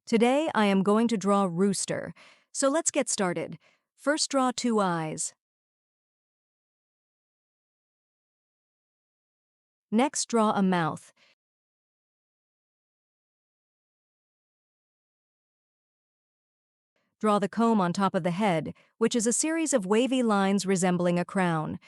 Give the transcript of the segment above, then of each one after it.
Today I am going to draw rooster. So let's get started. First draw two eyes. Next draw a mouth. Draw the comb on top of the head, which is a series of wavy lines resembling a crown.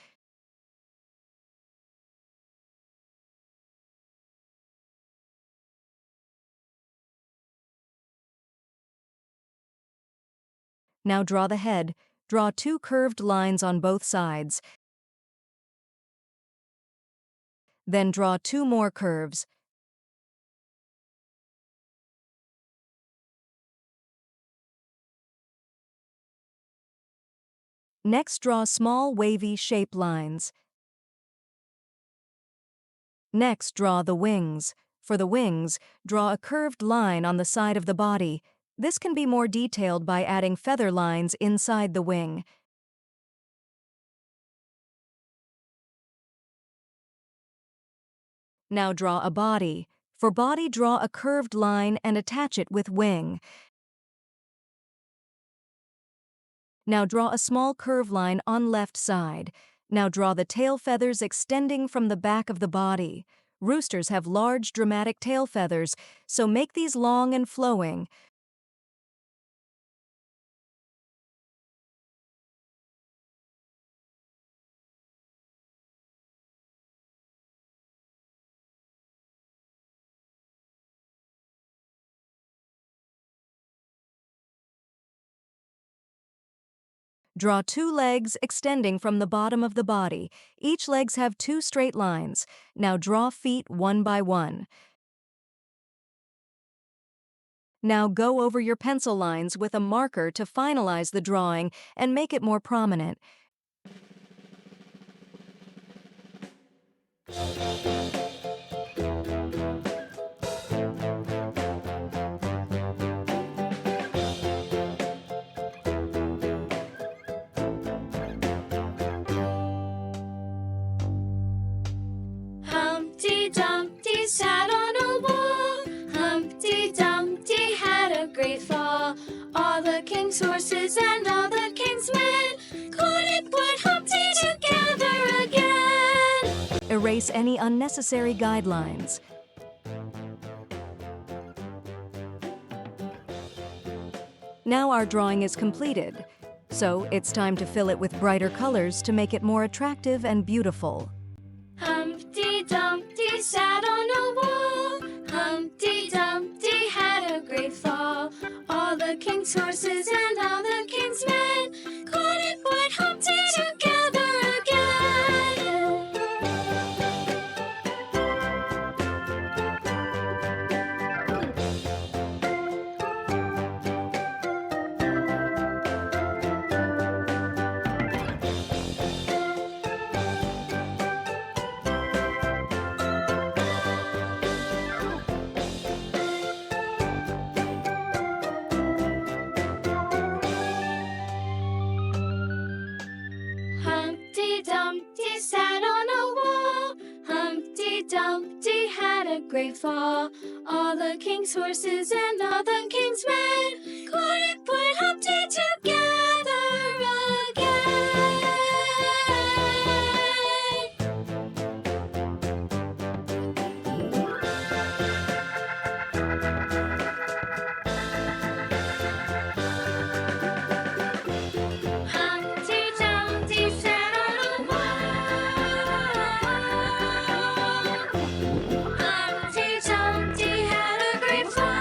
Now draw the head. Draw two curved lines on both sides. Then draw two more curves. Next draw small wavy shape lines. Next draw the wings. For the wings, draw a curved line on the side of the body. This can be more detailed by adding feather lines inside the wing. Now draw a body. For body, draw a curved line and attach it with wing. Now draw a small curve line on left side. Now draw the tail feathers extending from the back of the body. Roosters have large, dramatic tail feathers, so make these long and flowing. Draw two legs extending from the bottom of the body. Each legs have two straight lines. Now draw feet one by one. Now go over your pencil lines with a marker to finalize the drawing and make it more prominent. Humpty Dumpty sat on a wall. Humpty Dumpty had a great fall. All the king's horses and all the king's men couldn't put Humpty together again. Erase any unnecessary guidelines. Now our drawing is completed, so it's time to fill it with brighter colors to make it more attractive and beautiful. Humpty Dumpty sat on a wall. Humpty Dumpty had a great fall. All the king's horses and all the king's men couldn't put Humpty together again. Humpty Dumpty sat on a wall. Humpty Dumpty had a great fall. All the king's horses and all the king's men couldn't put Humpty together again. Humpty Dumpty sat on a wall. Humpty Dumpty had a great fall.